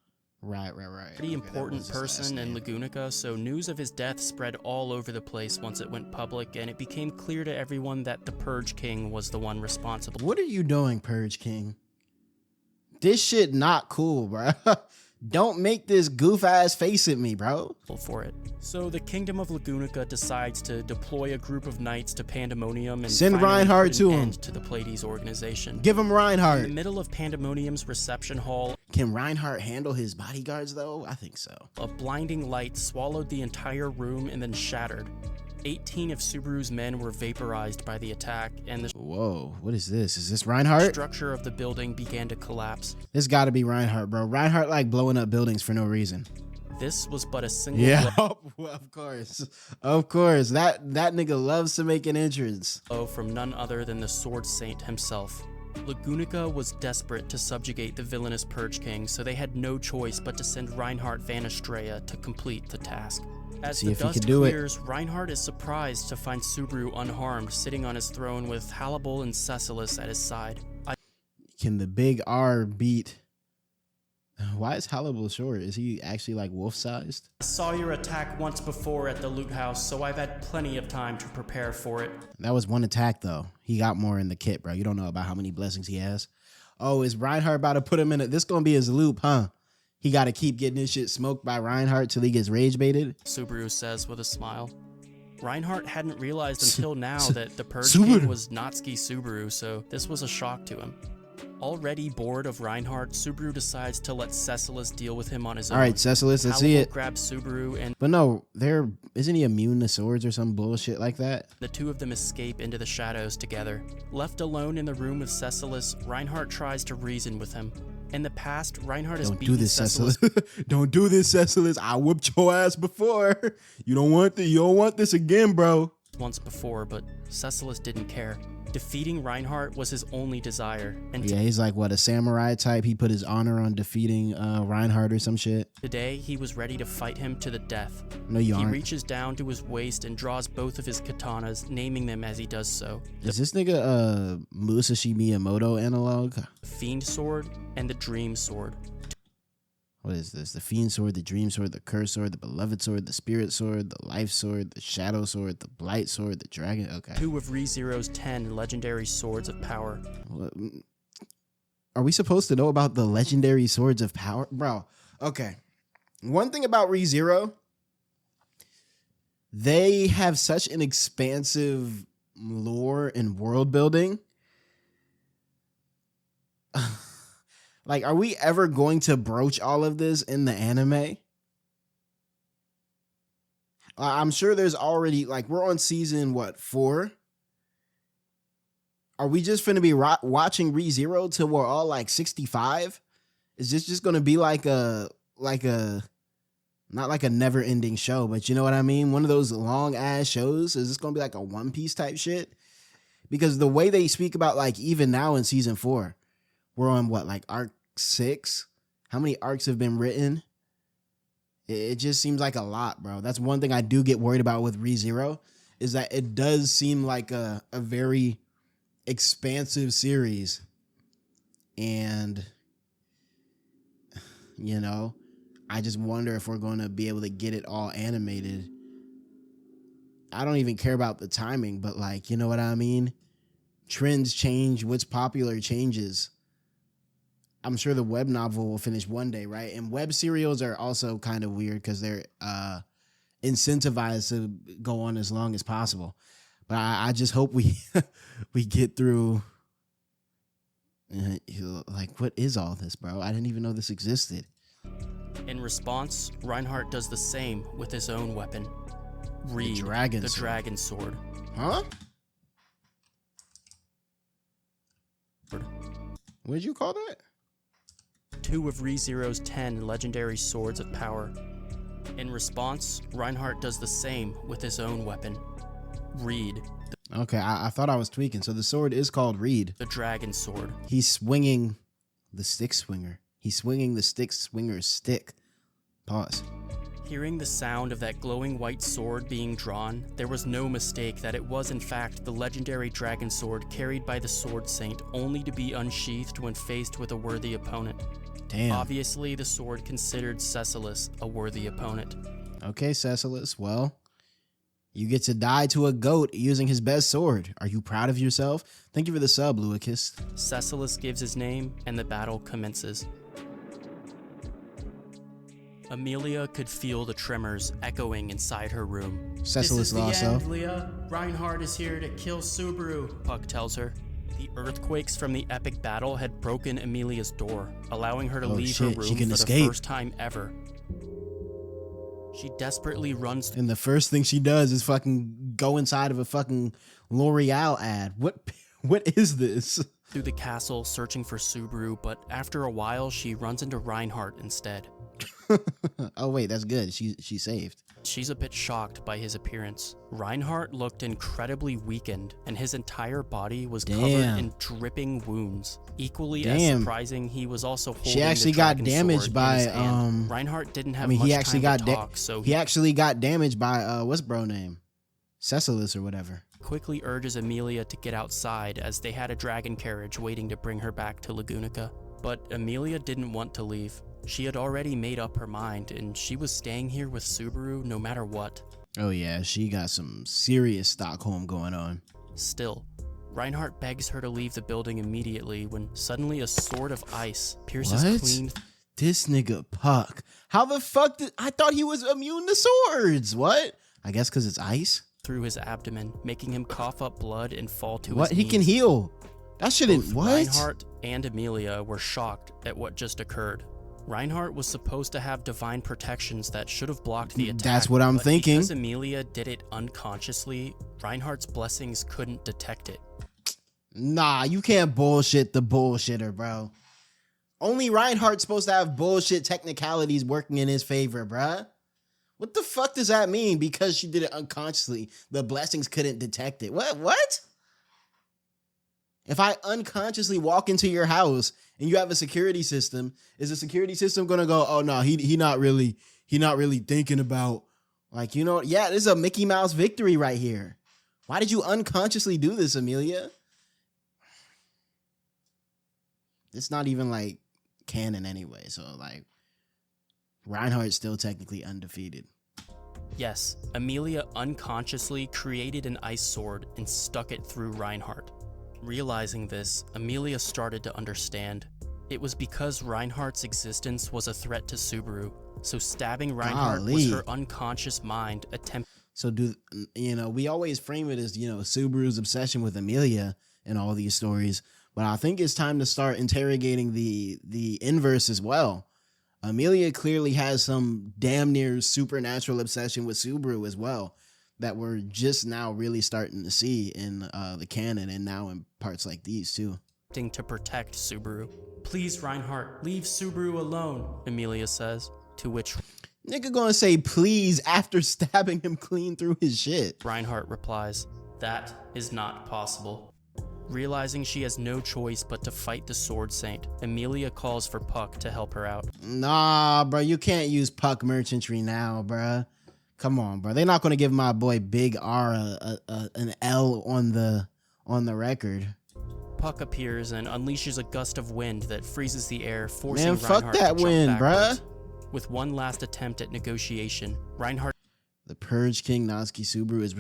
Speaker 2: important person in Lagunica, so news of his death spread all over the place once it went public, and it became clear to everyone that the Purge King was the one responsible.
Speaker 1: What are you doing, Purge King? This shit not cool, bro. Don't make this goof ass face at me, bro.
Speaker 2: For it. So the Kingdom of Lagunica decides to deploy a group of knights to Pandemonium and
Speaker 1: send Reinhard to him.
Speaker 2: To the Pleiades organization.
Speaker 1: Give him Reinhard.
Speaker 2: In the middle of Pandemonium's reception hall.
Speaker 1: Can Reinhard handle his bodyguards though? I think so.
Speaker 2: A blinding light swallowed the entire room and then shattered. 18 of Subaru's men were vaporized by the attack, and the
Speaker 1: whoa, what is this? Is this Reinhard?
Speaker 2: Structure of the building began to collapse.
Speaker 1: This gotta be Reinhard, bro. Reinhard like blowing up buildings for no reason.
Speaker 2: This was but a single
Speaker 1: of course. That nigga loves to make an entrance.
Speaker 2: From none other than the Sword Saint himself. Lagunica was desperate to subjugate the villainous Purge King, so they had no choice but to send Reinhard van Estrella to complete the task. As the dust clears, Reinhard is surprised to find Subaru unharmed, sitting on his throne with Hannibal and Cecilus at his side.
Speaker 1: Can the big R beat? Why is Hannibal short? Is he actually like wolf-sized?
Speaker 2: I saw your attack once before at the loot house, so I've had plenty of time to prepare for it.
Speaker 1: That was one attack, though. He got more in the kit, bro. You don't know about how many blessings he has. Oh, is Reinhard about to put him in it? This gonna be his loop, huh? He got to keep getting his shit smoked by Reinhard till he gets rage baited.
Speaker 2: Subaru says with a smile. Reinhardt hadn't realized until now that the Purge
Speaker 1: Subaru.
Speaker 2: King was Natsuki Subaru, so this was a shock to him. Already bored of Reinhardt, Subaru decides to let Cecilis deal with him on his own.
Speaker 1: All right, Cecilis, let's see it.
Speaker 2: Grabs Subaru and
Speaker 1: But no, isn't he immune to swords or some bullshit like that?
Speaker 2: the two of them escape into the shadows together. Left alone in the room with Cecilis, Reinhardt tries to reason with him. In the past, Reinhardt has
Speaker 1: Don't
Speaker 2: beaten
Speaker 1: do this,
Speaker 2: Cecilis
Speaker 1: Cecilis. Don't do this, Cecilis. I whooped your ass before. You don't want this again, bro.
Speaker 2: once before, but Cecilis didn't care. Defeating Reinhardt was his only desire, and
Speaker 1: Yeah, he's like, what, a samurai type? He put his honor on defeating Reinhardt or some shit.
Speaker 2: today he was ready to fight him to the death.
Speaker 1: No, you
Speaker 2: He
Speaker 1: aren't.
Speaker 2: reaches down to his waist and draws both of his katanas, naming them as he does so.
Speaker 1: Is this nigga Musashi Miyamoto analog?
Speaker 2: The Fiend Sword and the Dream Sword.
Speaker 1: What is this? The Fiend Sword, the Dream Sword, the Curse Sword, the Beloved Sword, the Spirit Sword, the Life Sword, the Shadow Sword, the Blight Sword, the Dragon. Okay.
Speaker 2: Two of ReZero's 10 legendary swords of power.
Speaker 1: What- Are we supposed to know about the legendary swords of power? Bro, okay. One thing about ReZero, they have such an expansive lore and world building. Like, are we ever going to broach all of this in the anime? I'm sure there's already, like, we're on season, what, 4? Are we just finna be watching ReZero till we're all like 65? Is this just gonna be like a not like a never ending show, but you know what I mean? One of those long ass shows? Is this gonna be like a One Piece type shit? Because the way they speak about, like, even now in season 4, we're on what, like arc 6? How many arcs have been written? It just seems like a lot, bro. That's one thing I do get worried about with ReZero, is that it does seem like a very expansive series. And, you know, I just wonder if we're going to be able to get it all animated. I don't even care about the timing, but, like, you know what I mean? Trends change. What's popular changes. I'm sure the web novel will finish one day, right? And web serials are also kind of weird because they're incentivized to go on as long as possible. But I just hope we we get through. Like, what is all this, bro? I didn't even know this existed.
Speaker 2: In response, Reinhardt does the same with his own weapon. Reed, the Dragon Sword.
Speaker 1: Huh? What did you call that?
Speaker 2: Two of ReZero's 10 legendary swords of power. In response, Reinhardt does the same with his own weapon. Reed,
Speaker 1: Okay, I thought I was tweaking. So the sword is called Reed.
Speaker 2: the Dragon Sword.
Speaker 1: He's swinging the stick swinger. He's swinging the stick swinger's stick. Pause.
Speaker 2: Hearing the sound of that glowing white sword being drawn, there was no mistake that it was in fact the legendary dragon sword carried by the Sword Saint, only to be unsheathed when faced with a worthy opponent.
Speaker 1: Damn.
Speaker 2: Obviously, the sword considered Cecilis a worthy opponent.
Speaker 1: Okay, Cecilis. Well, you get to die to a goat using his best sword. Are you proud of yourself? Thank you for the sub, Luicus.
Speaker 2: Cecilis gives his name, and the battle commences. Emilia could feel the tremors echoing inside her room.
Speaker 1: Cecilis Lasso.
Speaker 2: Leah. Reinhard is here to kill Subaru, Puck tells her. The earthquakes from the epic battle had broken Emilia's door, allowing her to leave her room for the first time ever. She desperately runs
Speaker 1: And the first thing she does is fucking go inside of a fucking L'Oreal ad. What is this?
Speaker 2: through the castle searching for Subaru, but after a while she runs into Reinhard instead.
Speaker 1: Oh wait, that's good. She saved.
Speaker 2: She's a bit shocked by his appearance. Reinhardt looked incredibly weakened, and his entire body was covered in dripping wounds. Equally as surprising, he was also holding
Speaker 1: She actually
Speaker 2: the
Speaker 1: got
Speaker 2: dragon
Speaker 1: damaged
Speaker 2: sword
Speaker 1: by
Speaker 2: in his hand. Reinhardt didn't have
Speaker 1: he
Speaker 2: much
Speaker 1: actually
Speaker 2: time
Speaker 1: got
Speaker 2: to talk, so
Speaker 1: he actually got damaged by what's bro name? Cecilis or whatever.
Speaker 2: quickly urges Emilia to get outside as they had a dragon carriage waiting to bring her back to Lagunica. But Emilia didn't want to leave. She had already made up her mind, and she was staying here with Subaru no matter what.
Speaker 1: Oh yeah, she got some serious Stockholm going on.
Speaker 2: Still, Reinhardt begs her to leave the building immediately when suddenly a sword of ice pierces clean.
Speaker 1: This nigga Puck. How the fuck I thought he was immune to swords. What? I guess because it's ice.
Speaker 2: through his abdomen, making him cough up blood and fall to
Speaker 1: What?
Speaker 2: his
Speaker 1: He
Speaker 2: knees.
Speaker 1: can heal. That shouldn't.
Speaker 2: Both
Speaker 1: What?
Speaker 2: Reinhardt and Emilia were shocked at what just occurred. Reinhardt was supposed to have divine protections that should have blocked the attack.
Speaker 1: That's what I'm
Speaker 2: but
Speaker 1: thinking.
Speaker 2: Because Emilia did it unconsciously, Reinhardt's blessings couldn't detect it.
Speaker 1: Nah, you can't bullshit the bullshitter, bro. Only Reinhardt's supposed to have bullshit technicalities working in his favor, bruh. What the fuck does that mean? Because she did it unconsciously, the blessings couldn't detect it. What? If I unconsciously walk into your house and you have a security system, is the security system gonna go, oh no, he not really thinking about, like, you know, yeah, this is a Mickey Mouse victory right here. Why did you unconsciously do this, Emilia? It's not even like canon anyway, so like Reinhardt's still technically undefeated.
Speaker 2: Yes, Emilia unconsciously created an ice sword and stuck it through Reinhardt. Realizing this, Emilia started to understand. It was because Reinhardt's existence was a threat to Subaru, so stabbing Reinhardt was her unconscious mind attempting.
Speaker 1: So we always frame it as, Subaru's obsession with Emilia in all these stories, but I think it's time to start interrogating the inverse as well. Emilia clearly has some damn near supernatural obsession with Subaru as well that we're just now really starting to see in the canon and now in parts like these too.
Speaker 2: To protect Subaru. Please, Reinhardt, leave Subaru alone, Emilia says, to which
Speaker 1: nigga gonna say please after stabbing him clean through his shit.
Speaker 2: Reinhardt replies, that is not possible. Realizing she has no choice but to fight the Sword Saint, Emilia calls for Puck to help her out.
Speaker 1: Nah, bro, you can't use Puck merchantry now, bro. Come on, bro. They're not gonna give my boy Big R an L on the record.
Speaker 2: Puck appears and unleashes a gust of wind that freezes the air, forcing
Speaker 1: Man,
Speaker 2: Reinhardt
Speaker 1: fuck that
Speaker 2: to jump
Speaker 1: wind,
Speaker 2: backwards.
Speaker 1: bruh.
Speaker 2: With one last attempt at negotiation, Reinhardt,
Speaker 1: the Purge King Natsuki Subaru is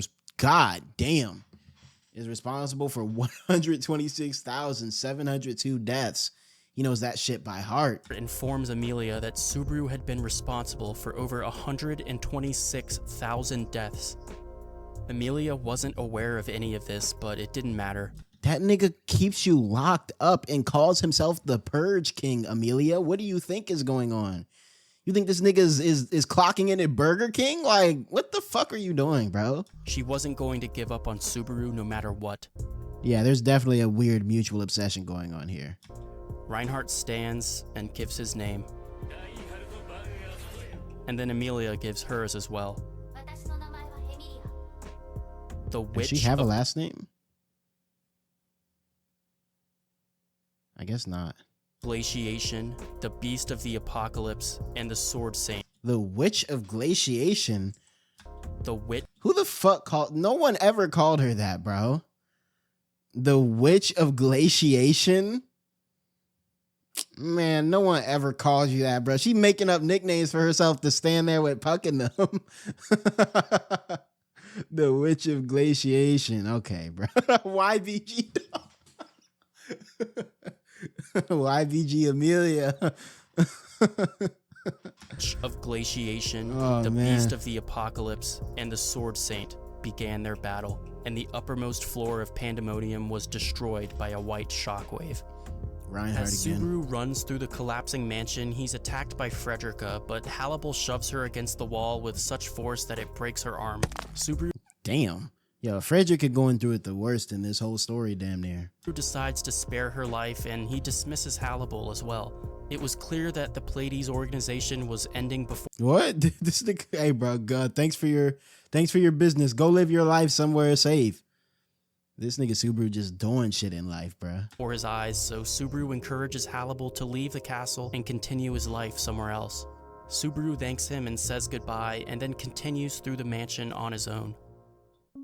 Speaker 1: responsible for 126,702 deaths. He knows that shit by heart.
Speaker 2: Informs Emilia that Subaru had been responsible for over 126,000 deaths. Emilia wasn't aware of any of this, but it didn't matter.
Speaker 1: That nigga keeps you locked up and calls himself the Purge King, Emilia. What do you think is going on? You think this nigga is clocking in at Burger King? Like, what the fuck are you doing, bro?
Speaker 2: She wasn't going to give up on Subaru no matter what.
Speaker 1: Yeah, there's definitely a weird mutual obsession going on here.
Speaker 2: Reinhardt stands and gives his name. And then Emilia gives hers as well. The witch.
Speaker 1: Does she have a last name? I guess not.
Speaker 2: Glaciation, the beast of the apocalypse, and the Sword Saint.
Speaker 1: The Witch of Glaciation?
Speaker 2: The witch.
Speaker 1: Who the fuck called? No one ever called her that, bro. The Witch of Glaciation? Man, no one ever called you that, bro. She making up nicknames for herself to stand there with Puck in them. The Witch of Glaciation. Okay, bro. YBG. YBG Emilia.
Speaker 2: Of Glaciation,
Speaker 1: Oh,
Speaker 2: the
Speaker 1: man.
Speaker 2: beast of the apocalypse, and the Sword Saint began their battle, and the uppermost floor of Pandemonium was destroyed by a white shockwave.
Speaker 1: Reinhard
Speaker 2: As
Speaker 1: again.
Speaker 2: Subaru runs through the collapsing mansion, he's attacked by Frederica, but Hannibal shoves her against the wall with such force that it breaks her arm. Subaru
Speaker 1: Damn. Yo, Frederick is going through it the worst in this whole story, damn near.
Speaker 2: decides to spare her life, and he dismisses Hannibal as well. It was clear that the Pleiades organization was ending before
Speaker 1: What? This nigga, hey, bro, God, thanks for your business. Go live your life somewhere safe. This nigga Subaru just doing shit in life, bro.
Speaker 2: his eyes, so Subaru encourages Hannibal to leave the castle and continue his life somewhere else. Subaru thanks him and says goodbye, and then continues through the mansion on his own.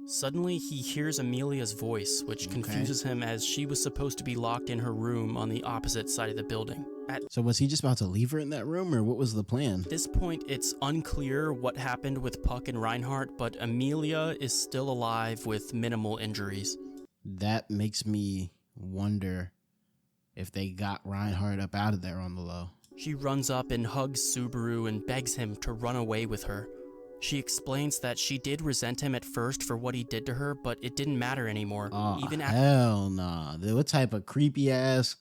Speaker 2: Suddenly, he hears Emilia's voice, which confuses him as she was supposed to be locked in her room on the opposite side of the building.
Speaker 1: So was he just about to leave her in that room, or what was the plan?
Speaker 2: At this point, it's unclear what happened with Puck and Reinhardt, but Emilia is still alive with minimal injuries.
Speaker 1: That makes me wonder if they got Reinhardt up out of there on the low.
Speaker 2: She runs up and hugs Subaru and begs him to run away with her. She explains that she did resent him at first for what he did to her, but it didn't matter anymore.
Speaker 1: Oh,
Speaker 2: Even
Speaker 1: hell nah. What type of creepy ass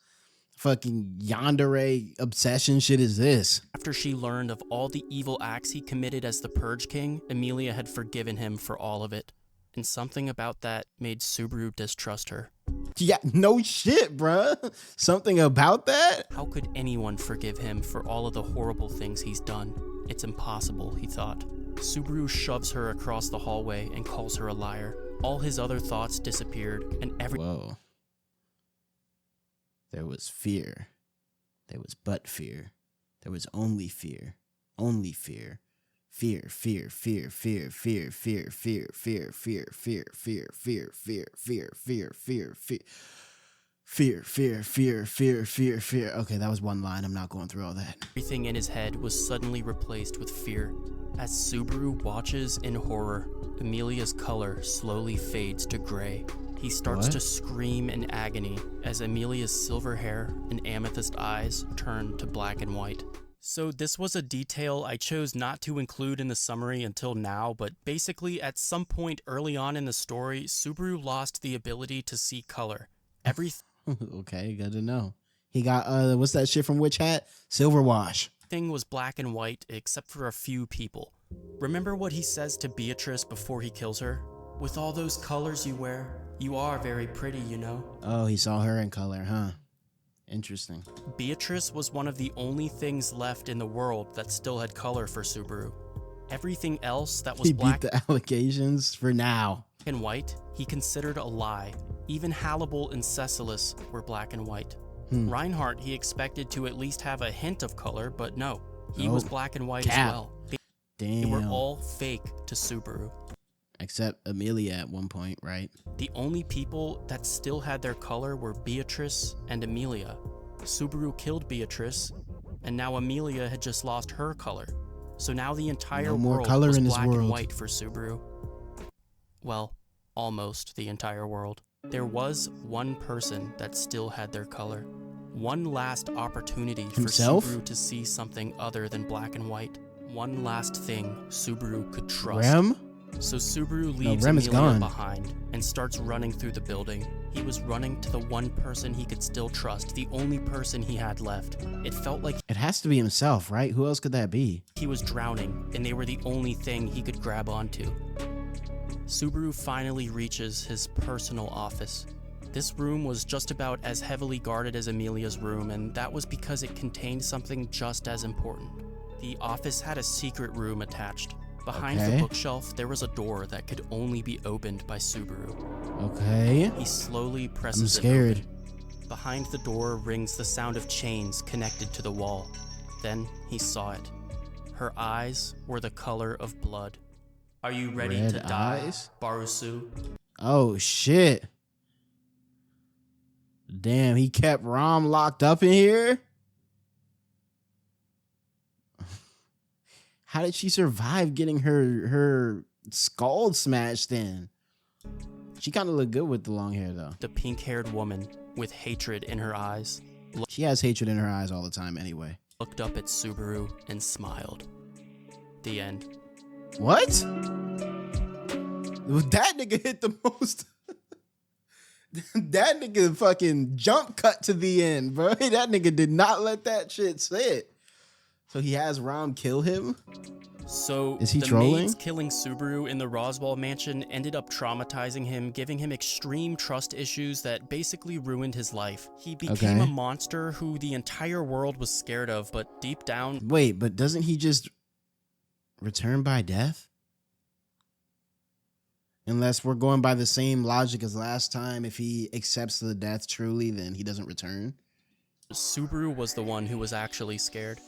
Speaker 1: fucking yandere obsession shit is this?
Speaker 2: after she learned of all the evil acts he committed as the Purge King, Emilia had forgiven him for all of it. And something about that made Subaru distrust her.
Speaker 1: Yeah, no shit, bruh. Something about that?
Speaker 2: How could anyone forgive him for all of the horrible things he's done? It's impossible, he thought. Subaru shoves her across the hallway and calls her a liar. All his other thoughts disappeared, and
Speaker 1: Whoa. There was fear. There was but fear. There was only fear. Only fear. Fear, fear, fear, fear, fear, fear, fear, fear, fear, fear, fear, fear, fear, fear, fear, fear, fear. Fear, fear, fear, fear, fear, fear. Okay, that was one line. I'm not going through all that.
Speaker 2: everything in his head was suddenly replaced with fear. As Subaru watches in horror, Emilia's color slowly fades to gray. He starts to scream in agony as Emilia's silver hair and amethyst eyes turn to black and white. So this was a detail I chose not to include in the summary until now, but basically at some point early on in the story, Subaru lost the ability to see color.
Speaker 1: Okay, good to know. He got, what's that shit from Witch Hat? Silver wash.
Speaker 2: Everything was black and white except for a few people. Remember what he says to Beatrice before he kills her? With all those colors you wear, you are very pretty, you know.
Speaker 1: Oh, he saw her in color, huh? Interesting.
Speaker 2: Beatrice was one of the only things left in the world that still had color for Subaru. Everything else that was
Speaker 1: He
Speaker 2: black
Speaker 1: beat the allegations for now.
Speaker 2: and white, he considered a lie. Even Hannibal and Cecilus were black and white. Reinhard he expected to at least have a hint of color, but no, he was black and white as well. They were all fake to Subaru.
Speaker 1: Except Emilia at one point, right?
Speaker 2: The only people that still had their color were Beatrice and Emilia. Subaru killed Beatrice, and now Emilia had just lost her color. So now the entire world was black and white for Subaru. Well, almost the entire world. There was one person that still had their color. One last opportunity for Subaru to see something other than black and white. One last thing Subaru could trust.
Speaker 1: Rem?
Speaker 2: So Subaru leaves Emilia behind and starts running through the building. He was running to the one person he could still trust, the only person he had left. It felt like
Speaker 1: it has to be himself, right? Who else could that be?
Speaker 2: He was drowning, and they were the only thing he could grab onto. Subaru finally reaches his personal office. This room was just about as heavily guarded as Emilia's room, and that was because it contained something just as important. The office had a secret room attached. Behind the bookshelf, there was a door that could only be opened by Subaru.
Speaker 1: Okay.
Speaker 2: He slowly presses it open. Behind the door rings the sound of chains connected to the wall. Then he saw it. Her eyes were the color of blood. Are you ready to die, Barusu?
Speaker 1: Oh, shit. Damn, he kept Rom locked up in here? How did she survive getting her skull smashed in? She kind of looked good with the long hair, though.
Speaker 2: The pink-haired woman with hatred in her eyes.
Speaker 1: She has hatred in her eyes all the time anyway.
Speaker 2: Looked up at Subaru and smiled. The end.
Speaker 1: What? That nigga hit the most. That nigga fucking jump cut to the end, bro. That nigga did not let that shit sit. So he has Rom kill him?
Speaker 2: So
Speaker 1: is he
Speaker 2: the
Speaker 1: trolling?
Speaker 2: maids killing Subaru in the Roswaal mansion ended up traumatizing him, giving him extreme trust issues that basically ruined his life. He became a monster who the entire world was scared of, but deep down...
Speaker 1: Wait, but doesn't he just return by death? Unless we're going by the same logic as last time, if he accepts the death truly, then he doesn't return?
Speaker 2: Subaru was the one who was actually scared.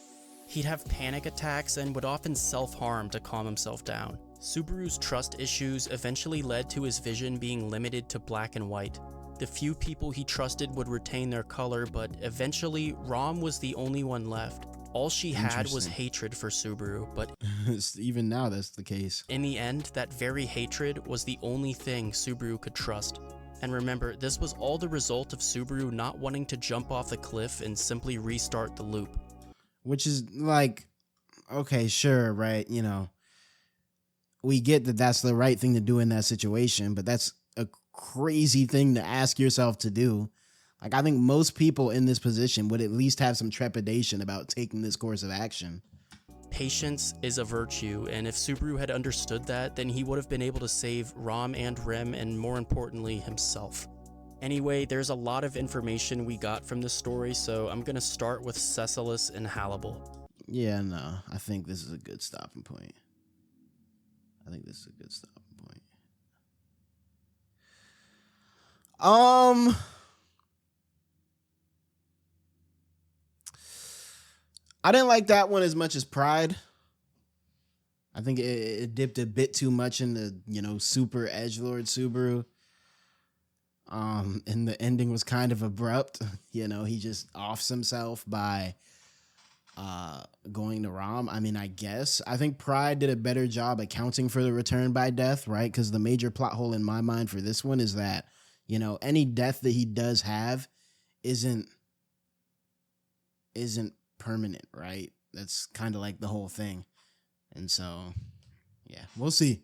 Speaker 2: He'd have panic attacks and would often self-harm to calm himself down. Subaru's trust issues eventually led to his vision being limited to black and white. The few people he trusted would retain their color, but eventually Rom was the only one left. All she had was hatred for Subaru, but
Speaker 1: even now that's the case.
Speaker 2: In the end, that very hatred was the only thing Subaru could trust. And remember, this was all the result of Subaru not wanting to jump off the cliff and simply restart the loop.
Speaker 1: Which is like, okay, sure, right, you know. we get that that's the right thing to do in that situation, but that's a crazy thing to ask yourself to do. Like, I think most people in this position would at least have some trepidation about taking this course of action.
Speaker 2: Patience is a virtue, and if Subaru had understood that, then he would have been able to save Rom and Rem, and more importantly, himself. Anyway, there's a lot of information we got from this story, so I'm gonna start with Cecilis and Hannibal.
Speaker 1: Yeah, no, I think this is a good stopping point. I didn't like that one as much as Pride. I think it dipped a bit too much into, super edgelord Subaru. And the ending was kind of abrupt. He just offs himself by going to Rom. I mean, I guess. I think Pride did a better job accounting for the return by death, right? Because the major plot hole in my mind for this one is that, any death that he does have isn't permanent, right? That's kind of like the whole thing. And so, yeah, we'll see.